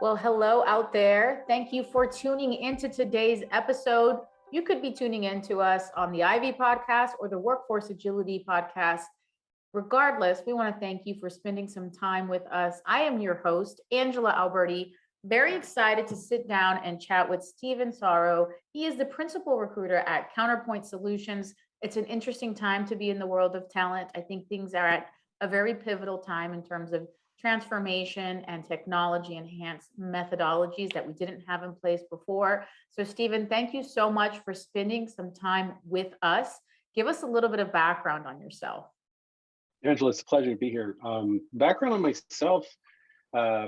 Well, hello out there. Thank you for tuning into today's episode. You could be tuning in to us on the Ivy podcast or the Workforce Agility podcast. Regardless, we want to thank you for spending some time with us. I am your host, Angela Alberti. Very excited to sit down and chat with Steven Sorrow. He is the principal recruiter at Counterpoint Solutions. It's an interesting time to be in the world of talent. I think things are at a very pivotal time in terms of transformation and technology enhanced methodologies that we didn't have in place before. So Steven, thank you so much for spending some time with us. Give us a little bit of background on yourself. Angela, it's a pleasure to be here. Background on myself, I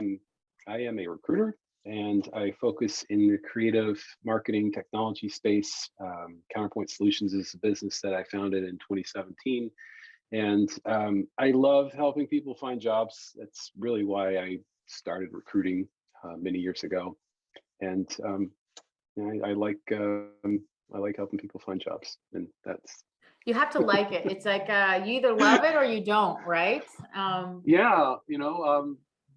am a recruiter and I focus in the creative marketing technology space. Counterpoint Solutions is a business that I founded in 2017. And I love helping people find jobs. That's really why I started recruiting many years ago. And I like helping people find jobs, and that's. You have to like it. It's like you either love it or you don't, right? Yeah,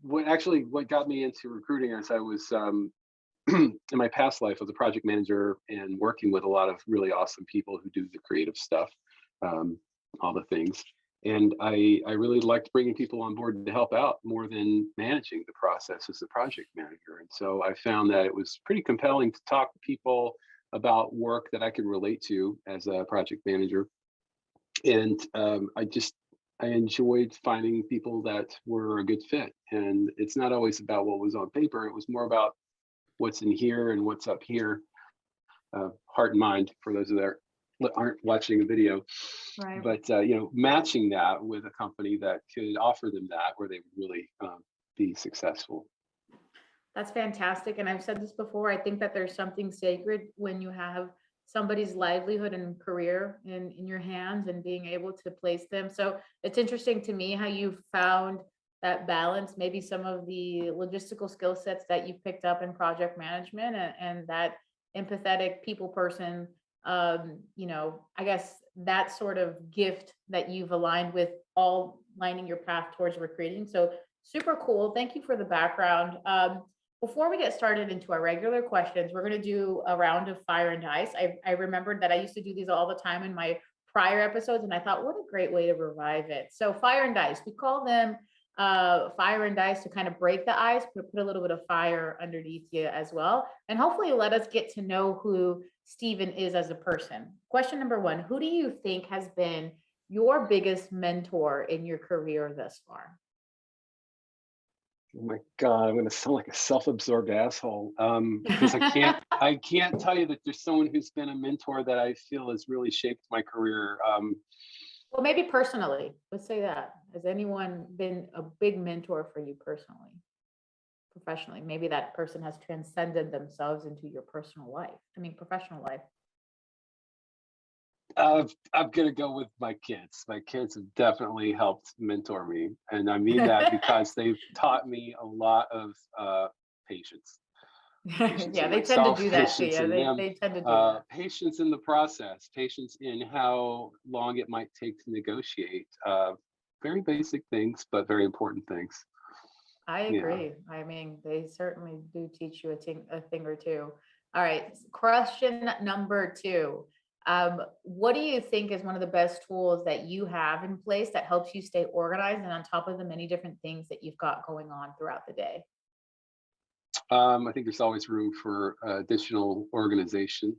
what got me into recruiting is I was in my past life, I was a project manager and working with a lot of really awesome people who do the creative stuff. All the things. And I really liked bringing people on board to help out more than managing the process as a project manager. And so I found that it was pretty compelling to talk to people about work that I could relate to as a project manager. And I enjoyed finding people that were a good fit. And it's not always about what was on paper. It was more about what's in here and what's up here, heart and mind for those that aren't watching a video, right. But matching that with a company that could offer them that where they would really be successful. That's fantastic. And I've said this before, I think that there's something sacred when you have somebody's livelihood and career in your hands and being able to place them. So it's interesting to me how you found that balance, maybe some of the logistical skill sets that you've picked up in project management and that empathetic people person. I guess that sort of gift that you've aligned with all lining your path towards recruiting. So super cool. Thank you for the background. Before we get started into our regular questions, we're going to do a round of fire and ice. I remembered that I used to do these all the time in my prior episodes, and I thought, what a great way to revive it. So fire and ice, we call them fire and ice to kind of break the ice, put a little bit of fire underneath you as well. And hopefully let us get to know who Steven is as a person. Question number one, who do you think has been your biggest mentor in your career thus far? Oh my God, I'm going to sound like a self-absorbed asshole because I can't tell you that there's someone who's been a mentor that I feel has really shaped my career. Well, maybe personally, let's say that. Has anyone been a big mentor for you personally, professionally? Maybe that person has transcended themselves into your professional life. I'm going to go with my kids. My kids have definitely helped mentor me. And I mean that because they've taught me a lot of patience. Yeah, they tend to do that to you. They tend to do that. Patience in the process, patience in how long it might take to negotiate. Very basic things, but very important things. I agree. Yeah. I mean, they certainly do teach you a thing or two. All right, question number two. What do you think is one of the best tools that you have in place that helps you stay organized and on top of the many different things that you've got going on throughout the day? I think there's always room for additional organization.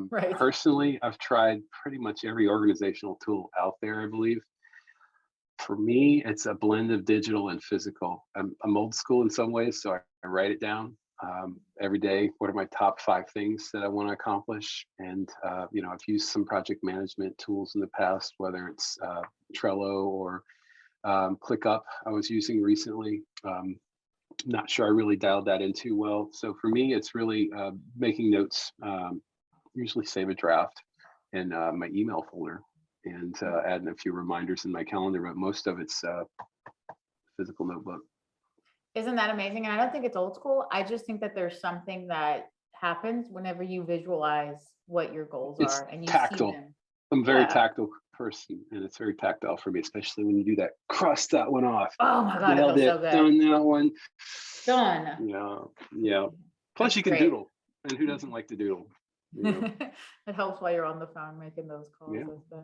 Right. Personally, I've tried pretty much every organizational tool out there, I believe. For me, it's a blend of digital and physical. I'm old school in some ways, so I write it down every day. What are my top 5 things that I want to accomplish? And, I've used some project management tools in the past, whether it's Trello or ClickUp I was using recently. Not sure I really dialed that in too well. So for me, it's really making notes, usually save a draft in my email folder and adding a few reminders in my calendar, but most of it's physical notebook. Isn't that amazing? And I don't think it's old school. I just think that there's something that happens whenever you visualize what your goals are and you tactile. see them. I'm a very tactile person, and it's very tactile for me, especially when you do that. Cross that one off. Oh my God, it feels so good. Done that one. Done. Yeah, yeah. Plus That's you can great. doodle, and who doesn't like to doodle? You know? It helps while you're on the phone making those calls. Yeah. That's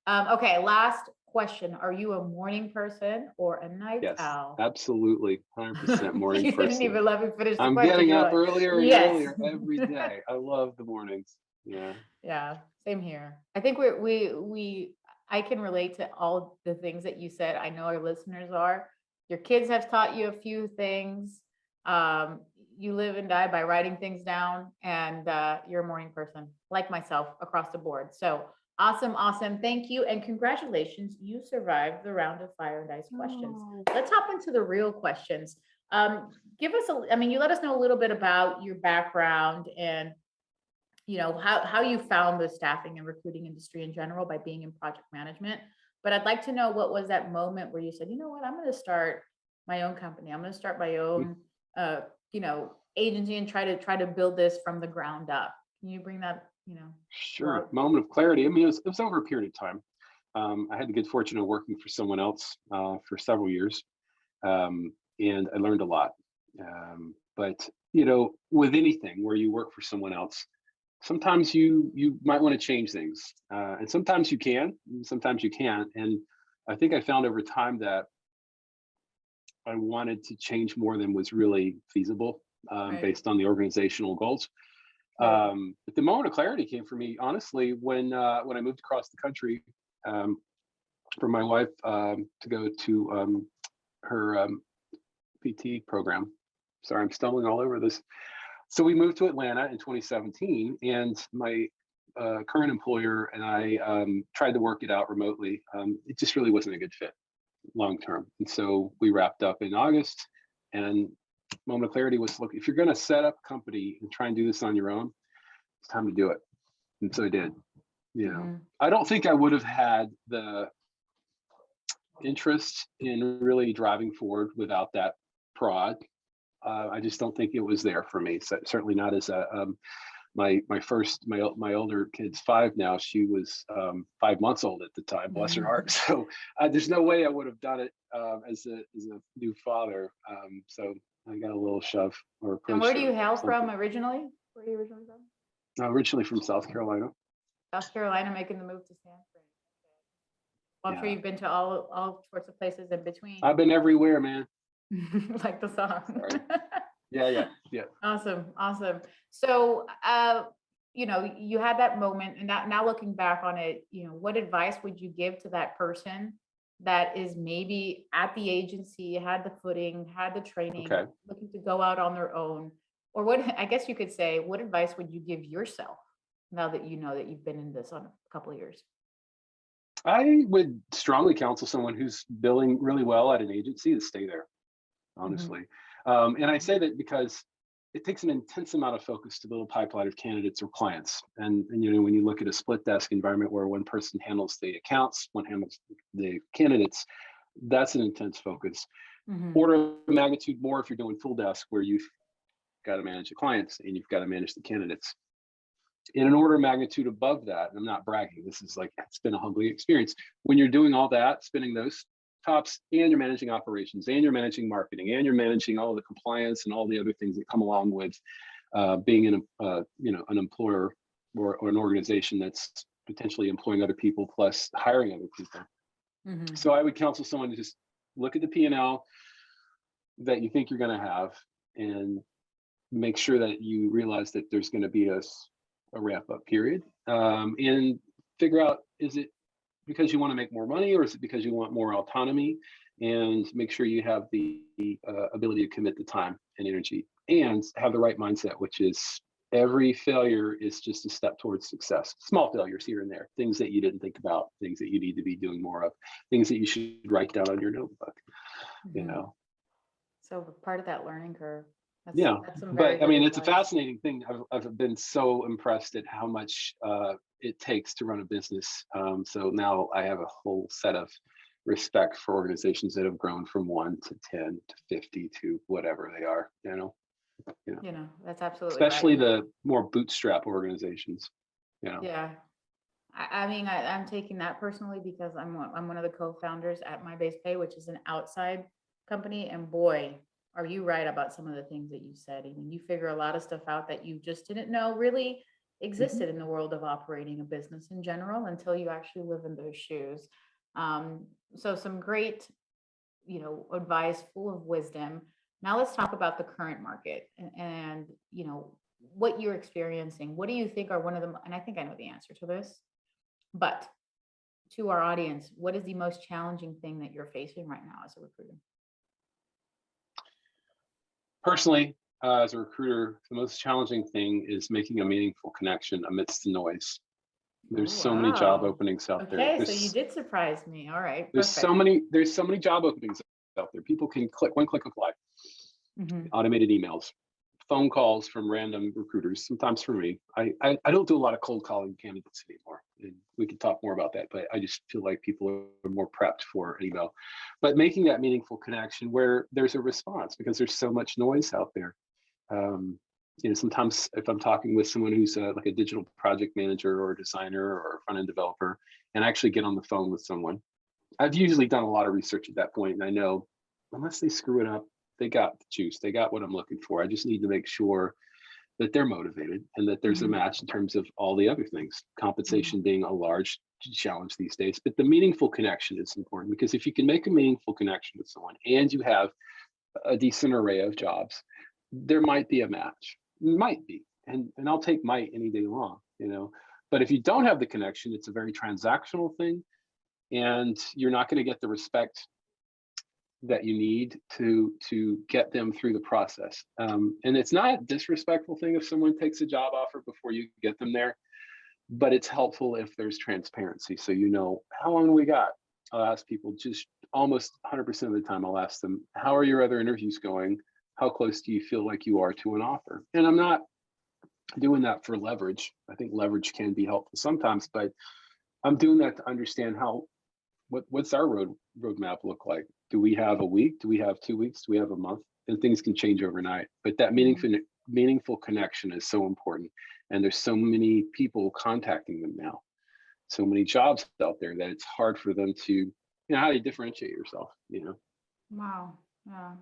that. Okay, last question. Are you a morning person or a night Yes, owl? absolutely. 100% morning You didn't person. even let me finish the I'm question. getting You're up like, earlier and yes. earlier every day. I love the mornings. Yeah. Yeah, same here. I think I can relate to all the things that you said. I know our listeners are. Your kids have taught you a few things. Um, you live and die by writing things down, and you're a morning person, like myself, across the board. So awesome, awesome. Thank you, and congratulations. You survived the round of fire and ice questions. Oh. Let's hop into the real questions. Give us I mean, you let us know a little bit about your background and how you found the staffing and recruiting industry in general by being in project management. But I'd like to know, what was that moment where you said, you know what, I'm going to start my own company. I'm going to start my own uh agency and try to build this from the ground up. Can you bring that to Sure. our Moment of clarity. I mean, it was over a period of time. I had the good fortune of working for someone else for several years, and I learned a lot. But with anything where you work for someone else, sometimes you might want to change things, and sometimes you can, and sometimes you can't. And I think I found over time that I wanted to change more than was really feasible, right, based on the organizational goals. right. But the moment of clarity came for me, honestly, when I moved across the country, um, for my wife to go to her PT program. Sorry, I'm stumbling all over this. So we moved to Atlanta in 2017, and my current employer and I tried to work it out remotely. It just really wasn't a good fit long term, and so we wrapped up in August. And moment of clarity was, look, if you're going to set up a company and try and do this on your own, it's time to do it. And so I did. Mhm. I don't think I would have had the interest in really driving forward without that prod. I just don't think it was there for me. So, certainly not as a my older kid's 5 now. She was 5 months old at the time. Bless her heart. So there's no way I would have done it as a new father. So I got a little shove or And push where do you or hail from something. originally? Where are you originally from? Originally from South Carolina. South Carolina, making the move to Stanford. Well, I'm sure Yeah, you've been to all sorts of places in between, I've been everywhere, man. like the song. Sorry. Yeah, yeah, yeah. Awesome, awesome. So, you had that moment, and now looking back on it, what advice would you give to that person that is maybe at the agency, had the footing, had the training, Okay. looking to go out on their own? Or what, I guess you could say, what advice would you give yourself now that you know that you've been in this on a couple of years? I would strongly counsel someone who's billing really well at an agency to stay there, Mhm. honestly. And I say that because it takes an intense amount of focus to build a pipeline of candidates or clients. And when you look at a split desk environment where one person handles the accounts, one handles the candidates, that's an intense focus. Mhm. Order of magnitude more if you're doing full desk, where you've got to manage the clients and you've got to manage the candidates. In an order of magnitude above that, and I'm not bragging, this is like, it's been a humbling experience. When you're doing all that, spinning those tops, and you're managing operations, and you're managing marketing, and you're managing all the compliance and all the other things that come along with being an employer, or an organization that's potentially employing other people plus hiring other people. Mhm. So I would counsel someone to just look at the P&L that you think you're going to have, and make sure that you realize that there's going to be a ramp up period, and figure out, is it because you want to make more money, or is it because you want more autonomy? And make sure you have the ability to commit the time and energy, and have the right mindset, which is every failure is just a step towards success. Small failures here and there, things that you didn't think about, things that you need to be doing more of, things that you should write down on your notebook you Mhm. know So part of that learning curve. That's Yeah, that's some very but I good mean, it's a advice. fascinating thing. I've been so impressed at how much it takes to run a business. So now I have a whole set of respect for organizations that have grown from 1 to 10 to 50 to whatever they are. That's absolutely right. Especially the more bootstrap organizations. You know, Yeah. I mean, I'm taking that personally because I'm one of the co-founders at My Base Pay, which is an outside company, and boy, are you right about some of the things that you said? I mean, you figure a lot of stuff out that you just didn't know really Mhm. existed in the world of operating a business in general until you actually live in those shoes. Um, so some great, advice full of wisdom. Now let's talk about the current market and what you're experiencing. What do you think are one of them? And I think I know the answer to this, but to our audience, what is the most challenging thing that you're facing right now as a recruiter? Personally, as a recruiter, the most challenging thing is making a meaningful connection amidst the noise. There's Oh, so many job wow. openings out there. Okay, so you did surprise me. All right, There's so perfect. many there's so many job openings out there. People can click one click apply. Hmm. Automated emails, phone calls from random recruiters, sometimes for me. I don't do a lot of cold calling candidates anymore. And we can talk more about that, but I just feel like people are more prepped for an email. But making that meaningful connection where there's a response because there's so much noise out there. Um, Sometimes if I'm talking with someone who's like a digital project manager or a designer or a front end developer, and I actually get on the phone with someone, I've usually done a lot of research at that point, and I know unless they screw it up, they got the juice. They got what I'm looking for. I just need to make sure that they're motivated and that there's a Hmm. match in terms of all the other things. Hmm. Compensation being a large challenge these days, but the meaningful connection is important because if you can make a meaningful connection with someone and you have a decent array of jobs, there might be a match. Might be, and I'll take might any day long. But if you don't have the connection, it's a very transactional thing, and you're not going to get the respect that you need to get them through the process. And it's not a disrespectful thing if someone takes a job offer before you get them there, but it's helpful if there's transparency. So how long do we got? I'll ask people just almost 100% of the time. I'll ask them, how are your other interviews going? How close do you feel like you are to an offer? And I'm not doing that for leverage. I think leverage can be helpful sometimes, but I'm doing that to understand what's our roadmap look like? Do we have a week? Do we have 2 weeks? Do we have a month? And things can change overnight. But that Hmm. meaningful connection is so important. And there's so many people contacting them now, so many jobs out there that it's hard for them to, how do you differentiate yourself? Wow. Yeah.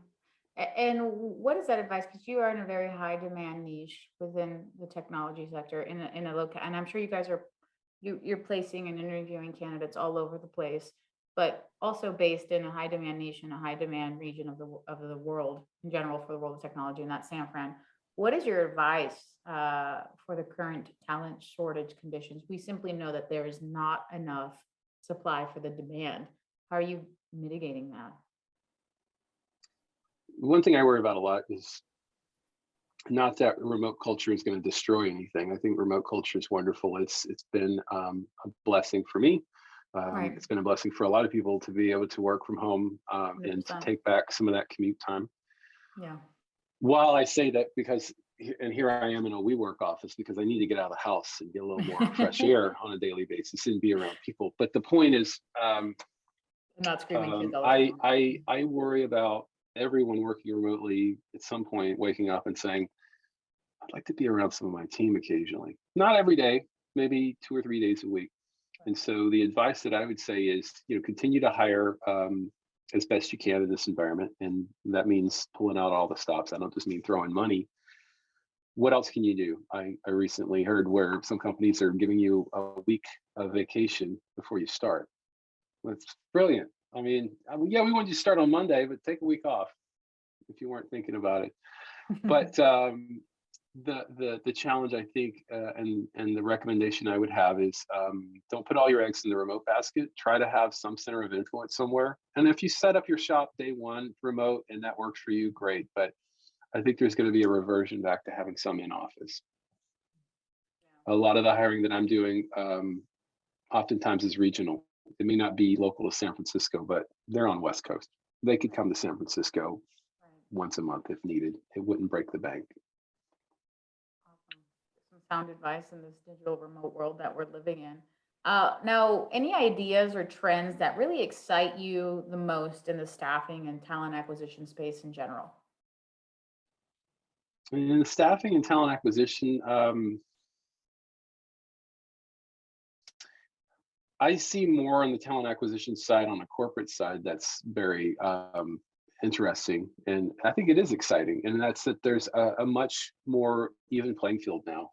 And what is that advice? Because you are in a very high demand niche within the technology sector in a local, and I'm sure you guys are you're placing and interviewing candidates all over the place, but also based in a high demand niche in a high demand region of the world in general for the world of technology, and that's San Fran. What is your advice for the current talent shortage conditions? We simply know that there is not enough supply for the demand. How are you mitigating that? One thing I worry about a lot is not that remote culture is going to destroy anything. I think remote culture is wonderful. It's been a blessing for me. Right. It's been a blessing for a lot of people to be able to work from home and to 100%. take back some of that commute time. Yeah. While I say that because, and here I am in a WeWork office because I need to get out of the house and get a little more fresh air on a daily basis and be around people. But the point is, Not screaming kids all the I time. I I worry about everyone working remotely at some point waking up and saying, I'd like to be around some of my team occasionally. Not every day, maybe 2 or 3 days a week. And so the advice that I would say is, continue to hire as best you can in this environment. And that means pulling out all the stops. I don't just mean throwing money. What else can you do? I recently heard where some companies are giving you a week of vacation before you start. That's brilliant. I mean, yeah, we want you to start on Monday, but take a week off if you weren't thinking about it. But the challenge I think and the recommendation I would have is don't put all your eggs in the remote basket. Try to have some center of influence somewhere. And if you set up your shop day one remote and that works for you, great. But I think there's going to be a reversion back to having some in office. A lot of the hiring that I'm doing oftentimes is regional. It may not be local to San Francisco, but they're on West Coast. They could come to San Francisco Right. once a month if needed. It wouldn't break the bank. Awesome. Some sound advice in this digital remote world that we're living in. Now, any ideas or trends that really excite you the most in the staffing and talent acquisition space in general? In staffing and talent acquisition, I see more on the talent acquisition side, on the corporate side, that's very interesting, and I think it is exciting, and that's that there's a much more even playing field now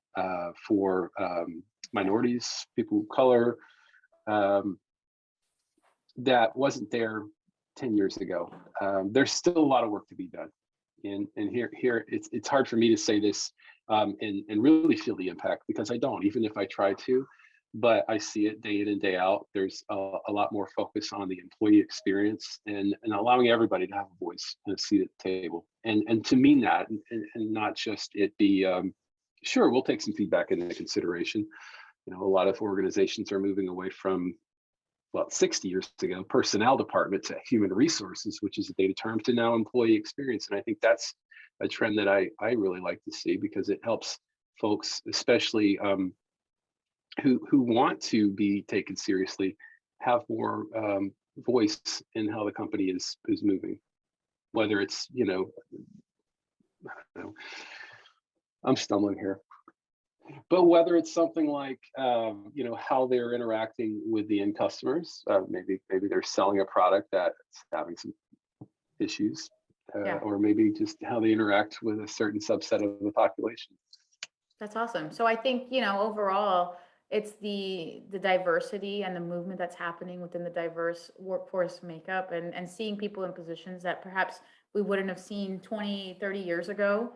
for minorities, people of color, um, that wasn't there 10 years ago. There's still a lot of work to be done. And here it's hard for me to say this and really feel the impact because I don't, even if I try to, but I see it day in and day out. There's a lot more focus on the employee experience and allowing everybody to have a voice and a seat at the table. And to mean that and not just it be, sure, we'll take some feedback into consideration. You know, a lot of organizations are moving away from, well, 60 years ago, personnel department to human resources, which is a data term, to now employee experience. And I think that's a trend that I really like to see because it helps folks, especially who want to be taken seriously, have more voice in how the company is moving. Whether it's, you know, I don't know, I'm stumbling here. But whether it's something like, you know, how they're interacting with the end customers, maybe they're selling a product that's having some issues, Yeah, or maybe just how they interact with a certain subset of the population. that's awesome. So I think, you know, overall, it's the diversity and the movement that's happening within the diverse workforce makeup and seeing people in positions that perhaps we wouldn't have seen 20, 30 years ago.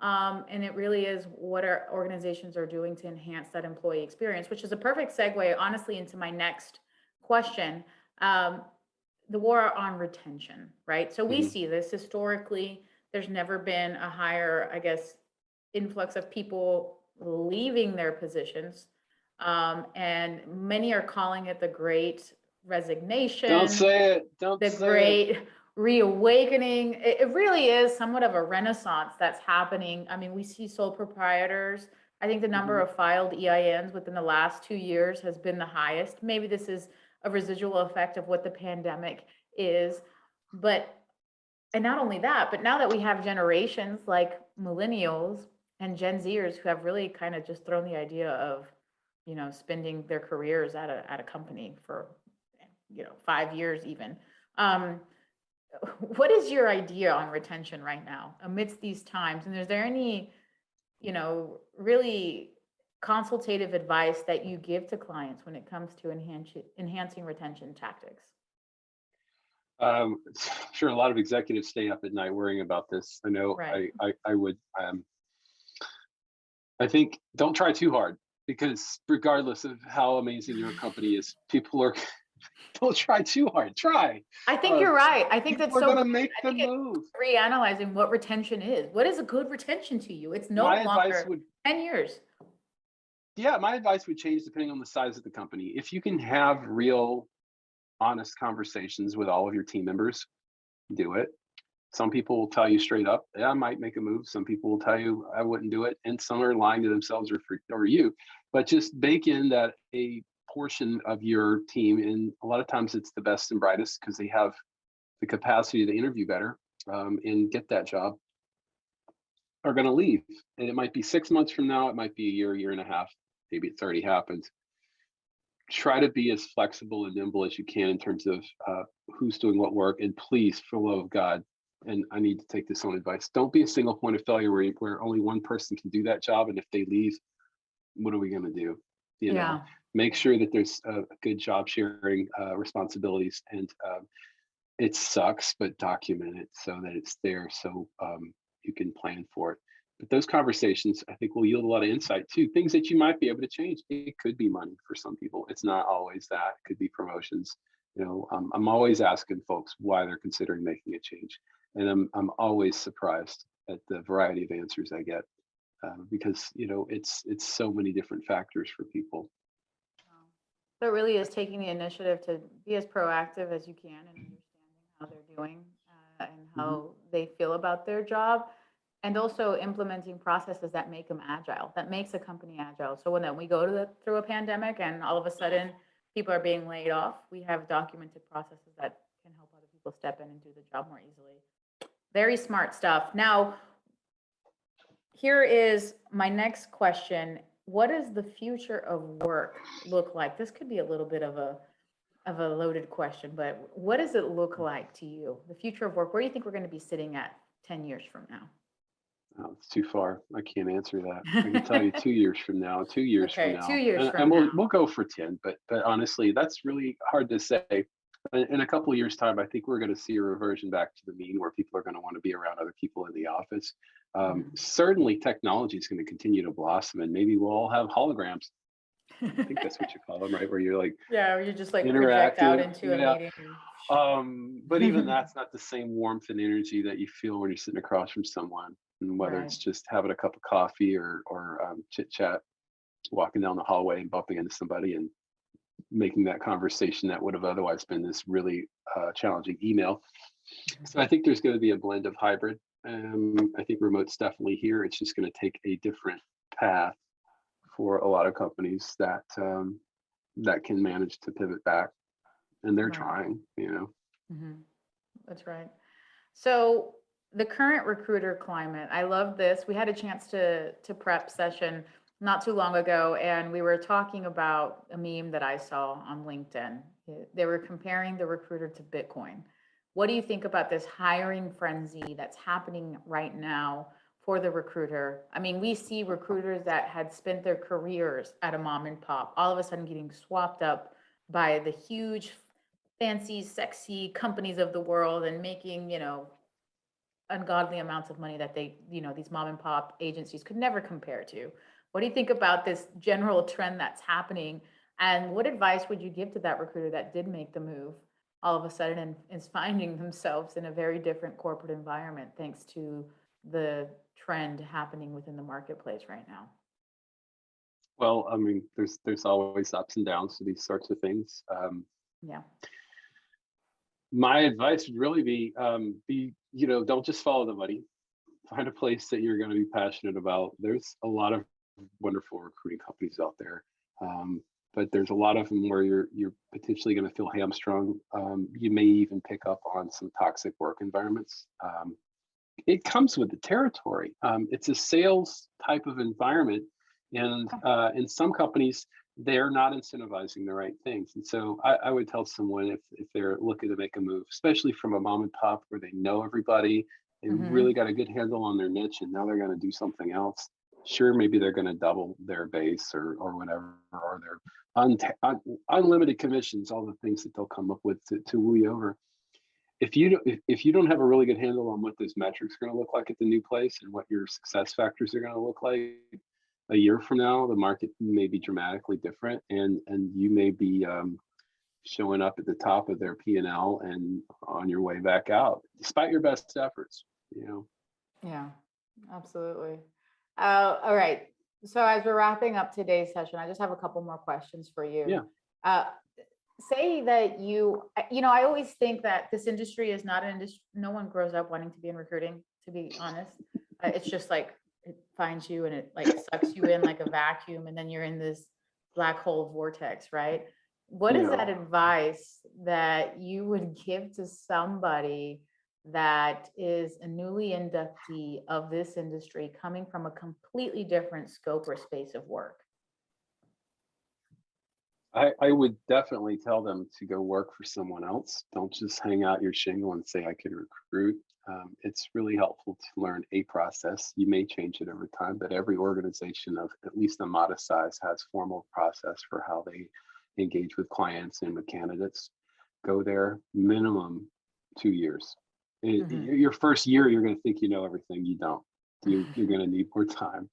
And it really is what our organizations are doing to enhance that employee experience, which is a perfect segue, honestly, into my next question. Um, the war on retention, right? So we Mhm. see this historically. There's never been a higher, I guess, influx of people leaving their positions. And many are calling it the great Don't resignation, say it. Don't the say it. great reawakening. It really is somewhat of a renaissance that's happening. I mean, we see sole proprietors. I think the number Mhm. of filed EINs within the last 2 years has been the highest. Maybe this is a residual effect of what the pandemic is. But, and not only that, but now that we have generations like millennials and Gen Zers who have really kind of just thrown the idea of, you know, spending their careers at a company for, you know, 5 years even. Um, what is your idea on retention right now amidst these times? And is there any, you know, really consultative advice that you give to clients when it comes to enhancing retention tactics? Um, sure, a lot of executives stay up at night worrying about this. I know Right. I would, I think don't try too hard because regardless of how amazing your company is, people are, don't try too hard. Try. I think Uh, you're right. I think that's People are so going to brilliant. make I the think it's move. reanalyzing what retention is. What is a good retention to you? It's no My advice longer would, 10 years. yeah, my advice would change depending on the size of the company. If you can have real, honest conversations with all of your team members, do it. Some people will tell you straight up, yeah, I might make a move. Some people will tell you I wouldn't do it. And some are lying to themselves or you. But just bake in that a portion of your team, and a lot of times it's the best and brightest because they have the capacity to interview better and get that job, are going to leave. And it might be 6 months from now, it might be a year and a half. Maybe it's already happened. Try to be as flexible and nimble as you can in terms of who's doing what work. And please, for the love of God, and I need to take this on advice, don't be a single point of failure where only one person can do that job. And if they leave, what are we going to do? You know, Yeah. make sure that there's a good job sharing responsibilities. And it sucks, but document it so that it's there so you can plan for it. But those conversations, I think, will yield a lot of insight too. Things that you might be able to change. It could be money for some people. It's not always that. It could be promotions. You know, I'm always asking folks why they're considering making a change, and I'm always surprised at the variety of answers I get because you know it's so many different factors for people. So it really is taking the initiative to be as proactive as you can and understanding how they're doing and Mhm. how they feel about their job, and also implementing processes that make them agile, that makes a company agile. So when then we go to through a pandemic and all of a sudden people are being laid off, we have documented processes that can help other people step in and do the job more easily. Very smart stuff. Now, here is my next question. What does the future of work look like? This could be a little bit of a of a loaded question, but what does it look like to you? The future of work, where do you think we're going to be sitting at 10 years from Oh, it's too far. I can't answer that. I can tell you now? 2 years from now, 2 years from Okay, two now, years and from now. we'll go for 10. But honestly, that's really hard to say. In a couple of years' time, I think we're going to see a reversion back to the mean, where people are going to want to be around other people in the office. Mhm. Certainly, technology is going to continue to blossom, and maybe we'll all have holograms. I think that's what you call them, right? Where you're like Yeah, or you just like project out interactive. into a Yeah. meeting. But even that's not the same warmth and energy that you feel when you're sitting across from someone, and whether Right. it's just having a cup of coffee or chit chat, walking down the hallway and bumping into somebody and making that conversation that would have otherwise been this really challenging email. So I think there's going to be a blend of hybrid. I think remote's definitely here. It's just going to take a different path for a lot of companies that can manage to pivot back, and they're Right. trying. Mhm. That's right. So the current recruiter climate, I love this. We had a chance to prep session not too long ago, and we were talking about a meme that I saw on LinkedIn. They were comparing the recruiter to Bitcoin. What do you think about this hiring frenzy that's happening right now for the recruiter? I mean, we see recruiters that had spent their careers at a mom and pop all of a sudden getting swapped up by the huge fancy, sexy companies of the world and making, ungodly amounts of money that these mom and pop agencies could never compare to. What do you think about this general trend that's happening? And what advice would you give to that recruiter that did make the move all of a sudden and is finding themselves in a very different corporate environment thanks to the trend happening within the marketplace right now? Well, I mean, there's always ups and downs to these sorts of things. Yeah. My advice would really don't just follow the money. Find a place that you're going to be passionate about. There's a lot of wonderful recruiting companies out there, but there's a lot of them where you're potentially going to feel hamstrung. You may even pick up on some toxic work environments. It comes with the territory. It's a sales type of environment, and in some companies, they're not incentivizing the right things. And so I would tell someone, if they're looking to make a move, especially from a mom and pop where they know everybody, they really Hmm. got a good handle on their niche, and now they're going to do something else. Sure, maybe they're going to double their base or whatever, or their unlimited commissions, all the things that they'll come up with to woo you over. If you don't have a really good handle on what those metrics are going to look like at the new place and what your success factors are going to look like a year from now, the market may be dramatically different, and you may be showing up at the top of their P&L and on your way back out, despite your best efforts. Yeah, absolutely. All right. So as we're wrapping up today's session, I just have a couple more questions for you. Yeah, Uh, Say that I always think that this industry is not an industry. No one grows up wanting to be in recruiting, to be honest. It's just like it finds you and it like sucks you in like a vacuum, and then you're in this black hole vortex, right? What is yeah. that advice that you would give to somebody that is a newly inductee of this industry coming from a completely different scope or space of work? I would definitely tell them to go work for someone else. Don't just hang out your shingle and say I can recruit. It's really helpful to learn a process. You may change it over time, but every organization of at least a modest size has formal process for how they engage with clients and with candidates. Go there minimum 2 years. Hmm. Your first year, you're going to think you know everything. You don't. You're going to need more time.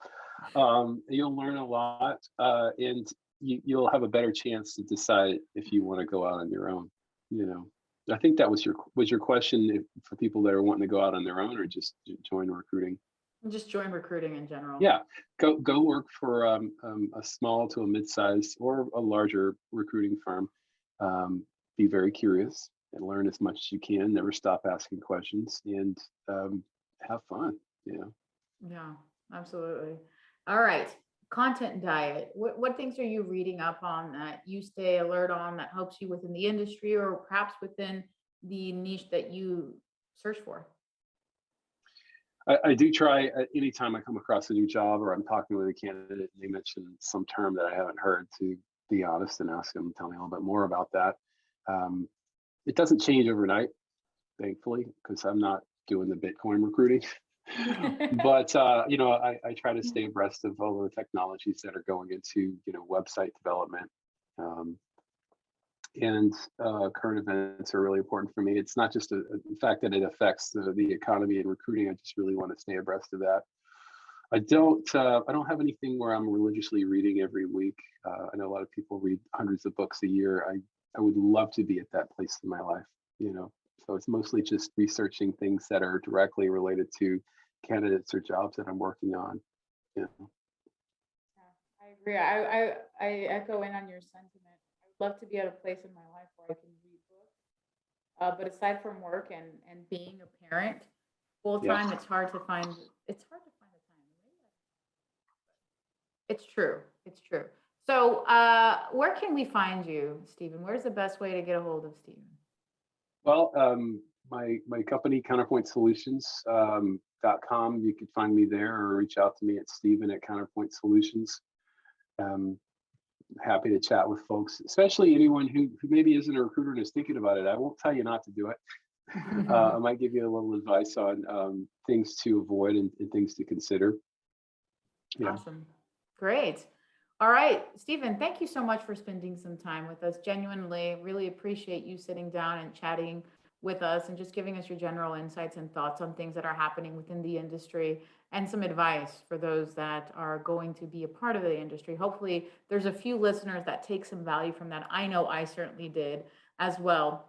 You'll learn a lot, and you'll have a better chance to decide if you want to go out on your own. You know, I think that was your question for people that are wanting to go out on their own or just join recruiting. Just join recruiting in general. Yeah, go work for a small to a mid-sized or a larger recruiting firm. Be very curious and learn as much as you can. Never stop asking questions and have fun. Yeah, absolutely. All right. Content diet. What things are you reading up on that you stay alert on that helps you within the industry or perhaps within the niche that you search for? I do try anytime I come across a new job or I'm talking with a candidate and they mention some term that I haven't heard, to be honest and ask them, tell me a little bit more about that. It doesn't change overnight, thankfully, because I'm not doing the Bitcoin recruiting. But I try to stay abreast of all the technologies that are going into website development, um, and current events are really important for me. It's not just the fact that it affects the economy and recruiting. I just really want to stay abreast of that. I don't have anything where I'm religiously reading every week. I know a lot of people read hundreds of books a year. I would love to be at that place in my life, So it's mostly just researching things that are directly related to candidates or jobs that I'm working on. You know. Yeah, I agree. I echo in on your sentiment. I would love to be at a place in my life where I can read books. But aside from work and being a parent full Yeah. time, it's hard to find the time. It's true. It's true. So where can we find you, Stephen? Where's the best way to get a hold of Stephen? Well, my company, Counterpoint Solutions, .com, you could find me there or reach out to me at Stephen at Counterpoint Solutions. Happy to chat with folks, especially anyone who maybe isn't a recruiter and is thinking about it. I won't tell you not to do it. I might give you a little advice on things to avoid and things to consider. Yeah. Awesome. Great. All right, Stephen, thank you so much for spending some time with us. Genuinely, really appreciate you sitting down and chatting with us and just giving us your general insights and thoughts on things that are happening within the industry and some advice for those that are going to be a part of the industry. Hopefully, there's a few listeners that take some value from that. I know I certainly did as well.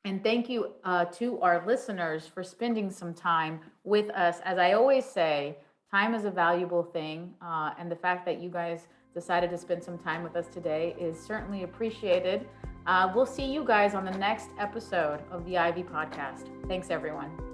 And thank you to our listeners for spending some time with us. As I always say, time is a valuable thing. And the fact that you guys decided to spend some time with us today is certainly appreciated. We'll see you guys on the next episode of the Ivy Podcast. Thanks, everyone.